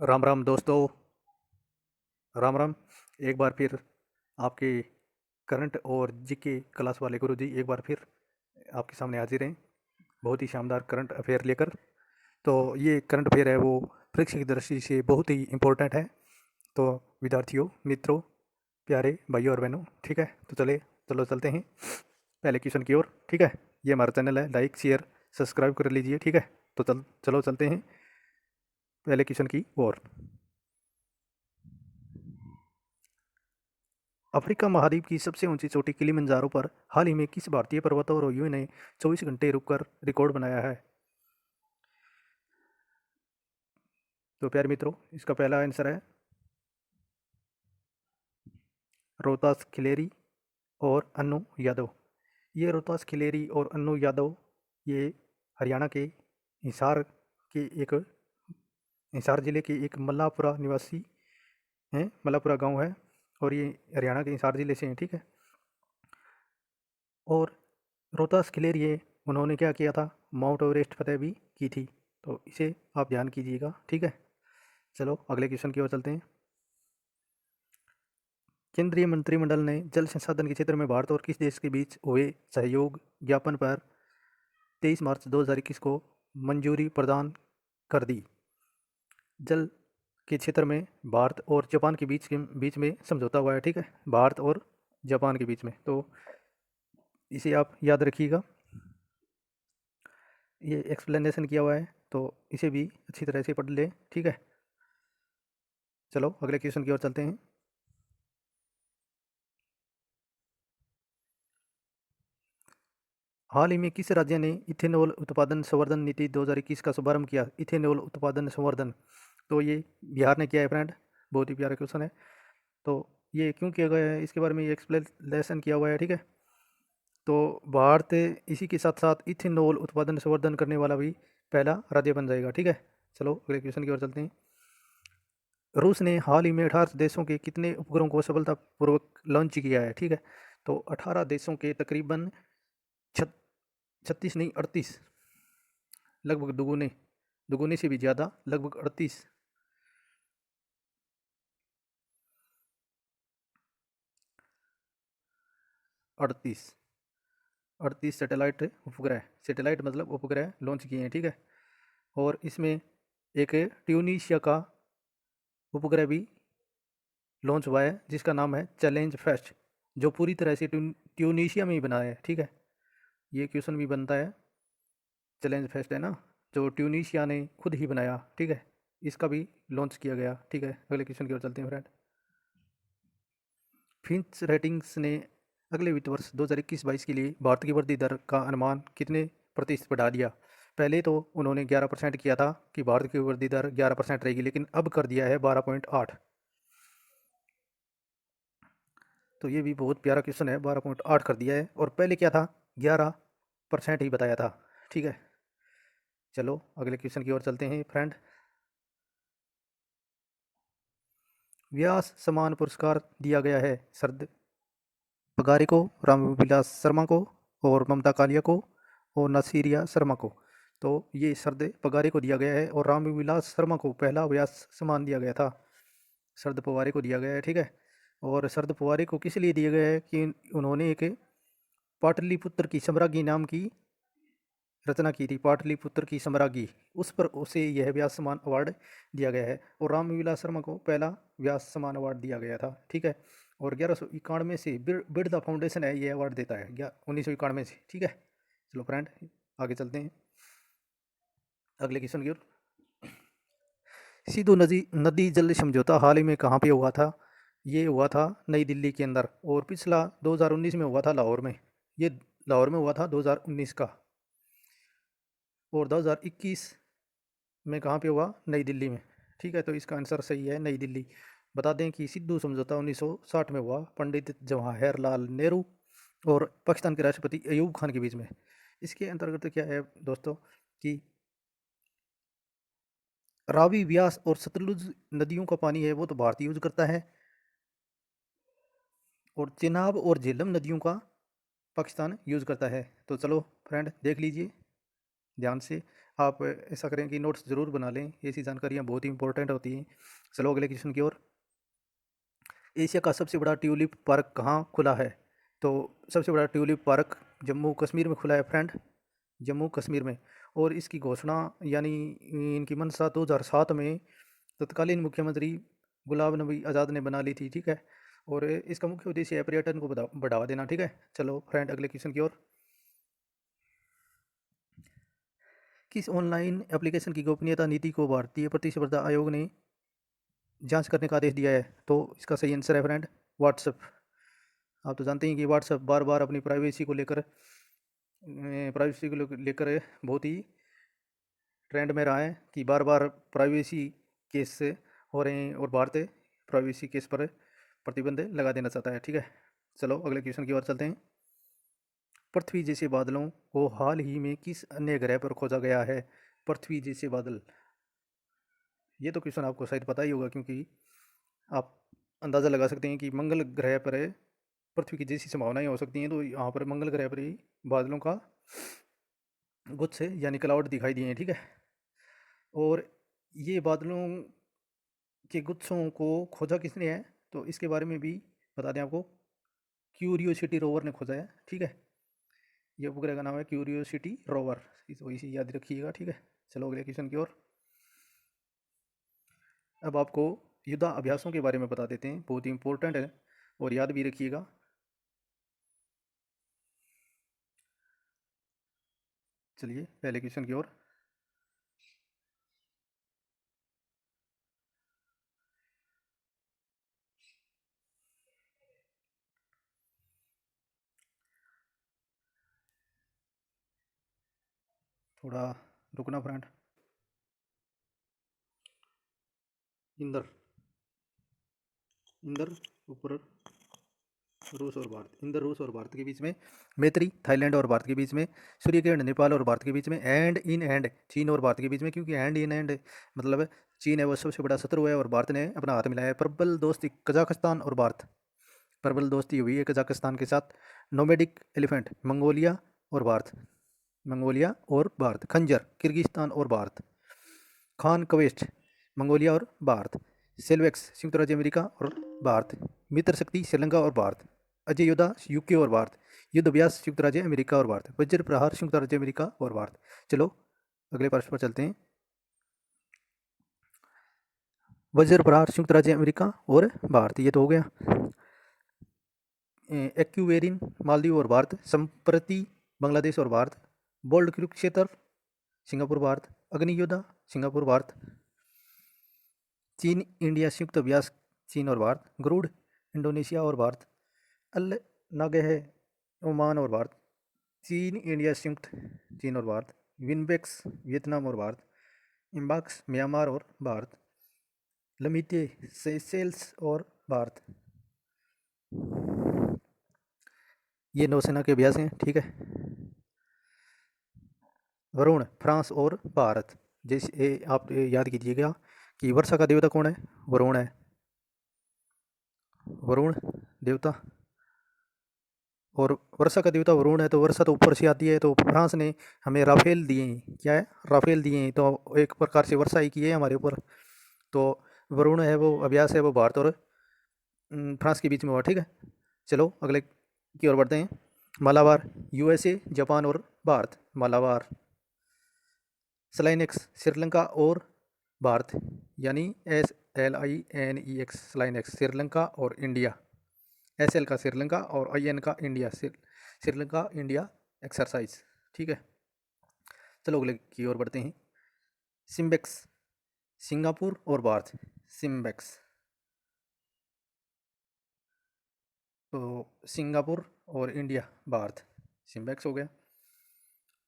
राम राम दोस्तों। राम राम। एक बार फिर आपके करंट और जीके क्लास वाले गुरुजी एक बार फिर आपके सामने हाजिर हैं, बहुत ही शानदार करंट अफेयर लेकर। तो ये करंट अफेयर है वो परीक्षा की दृष्टि से बहुत ही इम्पोर्टेंट है। तो विद्यार्थियों, मित्रों, प्यारे भाइयों और बहनों, ठीक है, तो चलो चलते हैं पहले क्वेश्चन की ओर। ठीक है, ये हमारा चैनल है, लाइक शेयर सब्सक्राइब कर लीजिए। ठीक है, तो चलो चलते हैं पहले क्वेश्चन की ओर। अफ्रीका महाद्वीप की सबसे ऊंची चोटी किलिमंजारो पर हाल ही में किस भारतीय पर्वतारोहियों ने 24 घंटे रुककर रिकॉर्ड बनाया है? तो प्यारे मित्रों, इसका पहला आंसर है रोहतास खिलेरी और अन्नू यादव। ये रोहतास खिलेरी और अन्नू यादव ये हरियाणा के हिसार के एक हिसार जिले के एक मल्लापुरा निवासी हैं। मल्लापुरा गांव है और ये हरियाणा के हिसार जिले से हैं। ठीक है, और रोहतास खिलेरी ये उन्होंने क्या किया था, माउंट एवरेस्ट फतेह भी की थी। तो इसे आप ध्यान कीजिएगा। ठीक है, चलो अगले क्वेश्चन की ओर चलते हैं। केंद्रीय मंत्रिमंडल ने जल संसाधन के क्षेत्र में भारत और किस देश के बीच हुए सहयोग ज्ञापन पर 23 मार्च 2021 को मंजूरी प्रदान कर दी? जल के क्षेत्र में भारत और जापान के बीच में समझौता हुआ है। ठीक है, भारत और जापान के बीच में। तो इसे आप याद रखिएगा, ये एक्सप्लेनेशन किया हुआ है, तो इसे भी अच्छी तरह से पढ़ लें। ठीक है, चलो अगले क्वेश्चन की ओर चलते हैं। हाल ही में किस राज्य ने इथेनॉल उत्पादन संवर्धन नीति 2021 का शुभारंभ किया? इथेनॉल उत्पादन संवर्धन, तो ये बिहार ने किया है फ्रेंड। बहुत ही प्यारा क्वेश्चन है। तो ये क्यों किया गया है, इसके बारे में ये एक्सप्लेनेशन किया हुआ है। ठीक है, तो भारत इसी के साथ साथ इथेनॉल उत्पादन संवर्धन करने वाला भी पहला राज्य बन जाएगा। ठीक है, चलो अगले क्वेश्चन की ओर चलते हैं। रूस ने हाल ही में 18 देशों के कितने उपग्रहों को सफलतापूर्वक लॉन्च किया है? ठीक है, तो 18 देशों के तकरीबन 36 नहीं 38, लगभग दुगुने, दुगुने से भी ज़्यादा, लगभग 38, 38, 38 सैटेलाइट उपग्रह, सैटेलाइट मतलब उपग्रह लॉन्च किए हैं। ठीक है, और इसमें एक ट्यूनीशिया का उपग्रह भी लॉन्च हुआ है जिसका नाम है चैलेंज फेस्ट, जो पूरी तरह से ट्यूनीशिया में ही बना है। ठीक है, ये क्वेश्चन भी बनता है। चैलेंज फेस्ट है ना, जो ट्यूनीशिया ने खुद ही बनाया। ठीक है, इसका भी लॉन्च किया गया। ठीक है, अगले क्वेश्चन की ओर चलते हैं फ्रेंड। फिंच रेटिंग्स ने अगले वित्त वर्ष 2021-22 के लिए भारत की वृद्धि दर का अनुमान कितने प्रतिशत बढ़ा दिया? पहले तो उन्होंने 11% किया था कि भारत की वृद्धि दर 11% रहेगी, लेकिन अब कर दिया है 12.8। तो ये भी बहुत प्यारा क्वेश्चन है, 12.8 कर दिया है, और पहले क्या था, 11% ही बताया था। ठीक है, चलो अगले क्वेश्चन की ओर चलते हैं फ्रेंड। व्यास सम्मान पुरस्कार दिया गया है शरद पगारे को, रामविलास शर्मा को, और ममता कालिया को, और नसीरिया शर्मा को। तो ये शरद पगारे को दिया गया है और रामविलास शर्मा को पहला व्यास सम्मान दिया गया था, शरद पवार को दिया गया है। ठीक है, और शरद पवार को किस लिए दिया गया है कि उन्होंने एक पाटलिपुत्र की सम्राज्ञी नाम की रचना की थी, पाटलिपुत्र की सम्राज्ञी, उस पर उसे यह व्यास सम्मान अवार्ड दिया गया है, और रामविलास शर्मा को पहला व्यास सम्मान अवार्ड दिया गया था। ठीक है, और 1191 से बिरला फाउंडेशन है ये अवार्ड देता है, 1991 से। ठीक है, चलो फ्रेंड आगे चलते हैं अगले क्वेश्चन की ओर। सिंधु नदी नदी जल समझौता हाल ही में कहाँ पे हुआ था? ये हुआ था नई दिल्ली के अंदर, और पिछला 2019 में हुआ था लाहौर में। ये लाहौर में हुआ था 2019 का, और 2021 में कहाँ पे हुआ, नई दिल्ली में। ठीक है, तो इसका आंसर सही है नई दिल्ली। बता दें कि सिद्धू समझौता 1960 में हुआ, पंडित जवाहरलाल नेहरू और पाकिस्तान के राष्ट्रपति अयूब खान के बीच में। इसके अंतर्गत क्या है दोस्तों कि रावी, व्यास और सतलुज नदियों का पानी है वो तो भारत यूज करता है, और चिनाब और झेलम नदियों का पाकिस्तान यूज करता है। तो चलो फ्रेंड देख लीजिए ध्यान से। आप ऐसा करें कि नोट्स ज़रूर बना लें, ऐसी जानकारियाँ बहुत ही इंपॉर्टेंट होती हैं। चलो अगले क्वेश्चन की ओर। एशिया का सबसे बड़ा ट्यूलिप पार्क कहाँ खुला है? तो सबसे बड़ा ट्यूलिप पार्क जम्मू कश्मीर में खुला है फ्रेंड, जम्मू कश्मीर में। और इसकी घोषणा यानी इनकी मंशा 2007 में तत्कालीन मुख्यमंत्री गुलाम नबी आज़ाद ने बना ली थी, ठीक है। और इसका मुख्य उद्देश्य है पर्यटन को बढ़ावा देना, ठीक है। चलो फ्रेंड अगले क्वेश्चन की ओर। किस ऑनलाइन एप्लीकेशन की गोपनीयता नीति को भारतीय प्रतिस्पर्धा आयोग ने जांच करने का आदेश दिया है? तो इसका सही आंसर है फ्रेंड व्हाट्सएप। आप तो जानते हैं कि व्हाट्सएप बार बार अपनी प्राइवेसी को लेकर बहुत ही ट्रेंड में रहा है कि बार बार प्राइवेसी केस से हो रहे हैं और भारत प्राइवेसी केस पर प्रतिबंध लगा देना चाहता है, ठीक है। चलो अगले क्वेश्चन की ओर चलते हैं। पृथ्वी जैसे बादलों को हाल ही में किस अन्य ग्रह पर खोजा गया है? पृथ्वी जैसे बादल, ये तो क्वेश्चन आपको शायद पता ही होगा, क्योंकि आप अंदाज़ा लगा सकते हैं कि मंगल ग्रह पर पृथ्वी की जैसी संभावनाएं हो सकती हैं, तो यहाँ पर मंगल ग्रह पर ही बादलों का गुच्छ यानी क्लाउड दिखाई दिए हैं, ठीक है। और ये बादलों के गुच्छों को खोजा किसने है? तो इसके बारे में भी बता दें आपको, क्यूरियोसिटी रोवर ने खोजा है, ठीक है। ये उपग्रह का नाम है क्यूरियोसिटी रोवर, तो इसे याद रखिएगा, ठीक है। चलो अगले क्वेश्चन की ओर। अब आपको युद्धाभ्यासों के बारे में बता देते हैं, बहुत ही इंपॉर्टेंट है और याद भी रखिएगा। चलिए पहले क्वेश्चन की ओर। थोड़ा रुकना फ्रेंड। इंदर, इंदर ऊपर रूस और भारत, इंदर रूस और भारत के बीच में, मैत्री थाईलैंड और भारत के बीच में, सूर्य किरण नेपाल और भारत के बीच में, एंड इन एंड चीन और भारत के बीच में, क्योंकि हैंड इन एंड मतलब चीन है वो सबसे बड़ा शत्रु है और भारत ने अपना हाथ मिलाया है। प्रबल दोस्ती कजाकिस्तान और भारत, प्रबल दोस्ती हुई है कजाकिस्तान के साथ। नोमेडिक एलिफेंट मंगोलिया और भारत, मंगोलिया और भारत। खंजर किर्गिस्तान और भारत। खान कवेस्ट मंगोलिया और भारत। सेल्वेक्स संयुक्त राज्य अमेरिका और भारत। मित्र शक्ति श्रीलंका और भारत। अजय योद्धा यूके और भारत। युद्ध अभ्यास संयुक्त राज्य अमेरिका और भारत। वज्र प्रहार संयुक्त राज्य अमेरिका और भारत। चलो अगले प्रश्न पर चलते हैं। वज्र प्रहार संयुक्त राज्य अमेरिका और भारत, ये तो हो गया। एक्यूवेरिन मालदीव और भारत। संप्रति बांग्लादेश और Bharat. Bold Kurukshetra Singapore Bharat. Agni Yoddha Singapore Bharat. चीन इंडिया संयुक्त अभ्यास चीन और भारत। गरुड़ इंडोनेशिया और भारत। अल नागह ओमान और भारत। चीन इंडिया संयुक्त चीन और भारत। विनबेक्स वियतनाम और भारत। इम्बाक्स म्यांमार और भारत। लमीते सेशेल्स और भारत। ये नौसेना के अभ्यास हैं, ठीक है। वरुण फ्रांस और भारत। जैसे आप याद कीजिएगा कि वर्षा का देवता कौन है? वरुण है, वरुण देवता। और वर्षा का देवता वरुण है, तो वर्षा तो ऊपर से आती है, तो फ्रांस ने हमें राफेल दिए हैं, क्या है? राफेल दिए हैं, तो एक प्रकार से वर्षा ही की है हमारे ऊपर। तो वरुण है वो अभ्यास है वो भारत और फ्रांस के बीच में हुआ, ठीक है। चलो अगले की ओर बढ़ते हैं। मालाबार यूएसए जापान और भारत। मालाबार। स्लाइनेक्स श्रीलंका और भारत, यानी SLINEX स्लाइनेक्स श्रीलंका और इंडिया। SL का श्रीलंका और IN का इंडिया, श्रीलंका इंडिया एक्सरसाइज, ठीक है। चलो अगले की ओर बढ़ते हैं। सिम्बेक्स सिंगापुर और भारत। सिम्बेक्स, तो सिंगापुर और इंडिया भारत, सिम्बेक्स हो गया।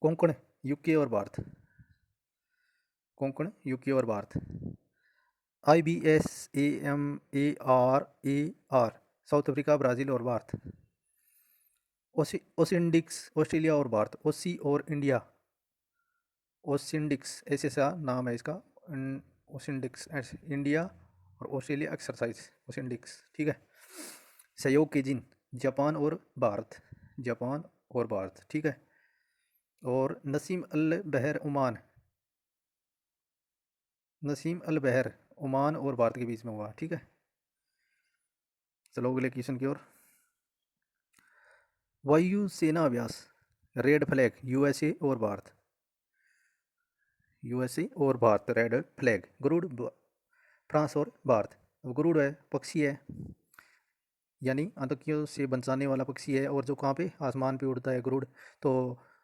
कोंकण यूके और भारत। कोंकण यूके और Bharat. IBSAMARAR south Africa Brazil और भारत। ओसिंडिक्स ऑस्ट्रेलिया और भारत। ओसी और इंडिया। ओसिंडिक्स ऐसे सा नाम है इसका। ओसिंडिक्स इंडिया और ऑस्ट्रेलिया एक्सरसाइज ओसिंडिक्स, ठीक है। सहयोग के जिन जापान और भारत, जापान और भारत, ठीक है। और नसीम अल बहर ओमान, नसीम अल बहर ओमान और भारत के बीच में हुआ, ठीक है। चलो अगले क्वेश्चन की ओर। वायुसेना अभ्यास रेड फ्लैग यूएसए और भारत, यूएसए और Bharat red flag, Garuda France और भारत। अब गरुड़ है पक्षी है, यानी आतंकियों से बचाने वाला पक्षी है, और जो कहाँ पे आसमान पे उड़ता है गरुड़। तो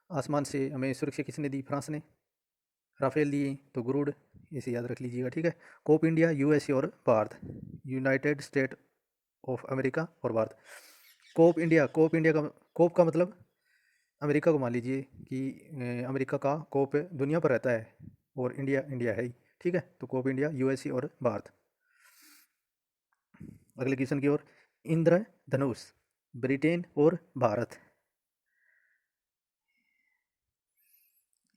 आसमान से हमें सुरक्षा किसने दी? फ्रांस ने। राफेल दिए तो गरुड़, इसे याद रख लीजिएगा, ठीक है। कोप इंडिया यूएसए और Bharat, United State of America और Bharat. Cope India, Cope India का कोप का मतलब अमेरिका को मान लीजिए कि अमेरिका का कोप दुनिया पर रहता है, और इंडिया इंडिया है ही, ठीक है। तो कोप इंडिया यूएसए और भारत। अगले क्वेश्चन की ओर। इंद्रधनुष ब्रिटेन और भारत,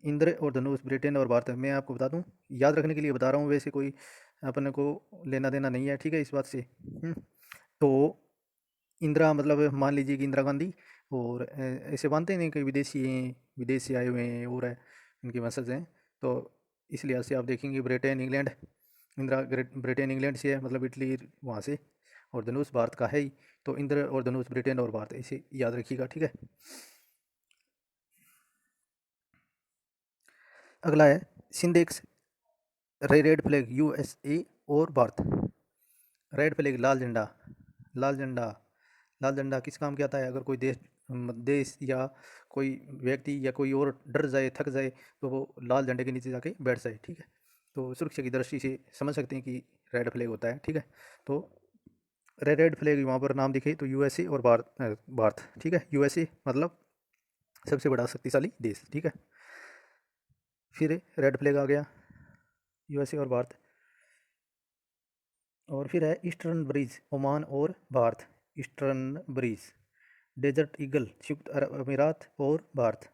इंद्र और धनुष ब्रिटेन और भारत। मैं आपको बता दूं, याद रखने के लिए बता रहा हूँ, वैसे कोई अपने को लेना देना नहीं है, ठीक है, इस बात से। तो इंदिरा मतलब मान लीजिए कि इंदिरा गांधी, और ऐसे मानते नहीं कि विदेशी हैं, विदेश से आए हुए हैं और इनके वंशज हैं। तो इस लिहाज से आप देखेंगे Britain England, Indira Britain England से है, मतलब इटली वहाँ से, और धनुष भारत का है ही। तो इंद्र और धनुष ब्रिटेन और भारत, इसे याद रखिएगा, ठीक है। अगला है सिंडेक्स रेड फ्लैग यूएसए और भारत। रेड फ्लैग लाल झंडा, लाल झंडा, लाल झंडा किस काम के आता है? अगर कोई देश देश या कोई व्यक्ति या कोई और डर जाए, थक जाए, तो वो लाल झंडे के नीचे जाके बैठ जाए, ठीक है। तो सुरक्षा की दृष्टि से समझ सकते हैं कि रेड फ्लैग होता है, ठीक है। तो रेड फ्लैग वहाँ पर नाम दिखे तो यूएसए और भारत, भारत, ठीक है। यूएसए मतलब सबसे बड़ा शक्तिशाली देश, ठीक है। फिर रेड फ्लैग आ गया, यूएसए और भारत। और फिर है ईस्टर्न ब्रिज ओमान और Bharat, eastern bridge. Desert eagle संयुक्त अरब अमीरात और भारत,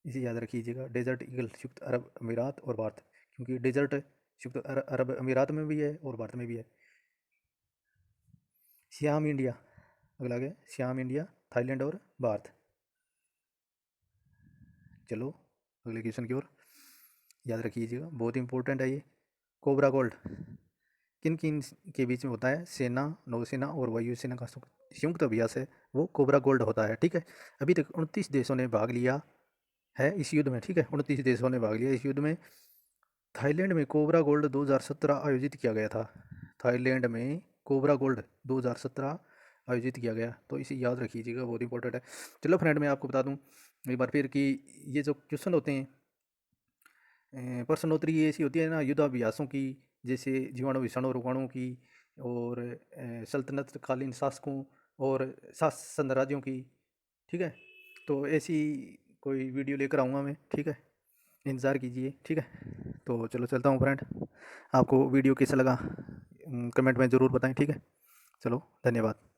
इसे याद रखिएगा, डेजर्ट ईगल संयुक्त अरब अमीरात और भारत, क्योंकि डेजर्ट संयुक्त अरब अमीरात में भी है और भारत में भी है। श्याम इंडिया, अगला गया श्याम इंडिया, थाईलैंड और भारत। चलो अगले क्वेश्चन की ओर, याद रखिएगा, बहुत इंपॉर्टेंट है ये। कोबरा गोल्ड किन किन के बीच में होता है? सेना, नौसेना और वायुसेना का संयुक्त अभ्यास है, वो कोबरा गोल्ड होता है, ठीक है। अभी तक 29 देशों ने भाग लिया है इस युद्ध में, ठीक है। 29 देशों ने भाग लिया इस युद्ध में। थाईलैंड में कोबरा गोल्ड 2017 आयोजित किया गया था, थाईलैंड में कोबरा गोल्ड 2017 आयोजित किया गया, तो इसे याद रखिएगा, बहुत इंपॉर्टेंट है। चलो फ्रेंड, मैं आपको बता दूं एक बार फिर कि ये जो क्वेश्चन होते हैं, प्रश्नोत्तरी ऐसी होती है ना युद्धाभ्यासों की, जैसे जीवाणु विषाणु रोगाणु की, और सल्तनत कालीन शासकों और शासन राज्यों की, ठीक है। तो ऐसी कोई वीडियो लेकर आऊँगा मैं, ठीक है, इंतज़ार कीजिए, ठीक है। तो चलो चलता हूँ फ्रेंड, आपको वीडियो कैसा लगा कमेंट में ज़रूर बताएं, ठीक है। चलो धन्यवाद।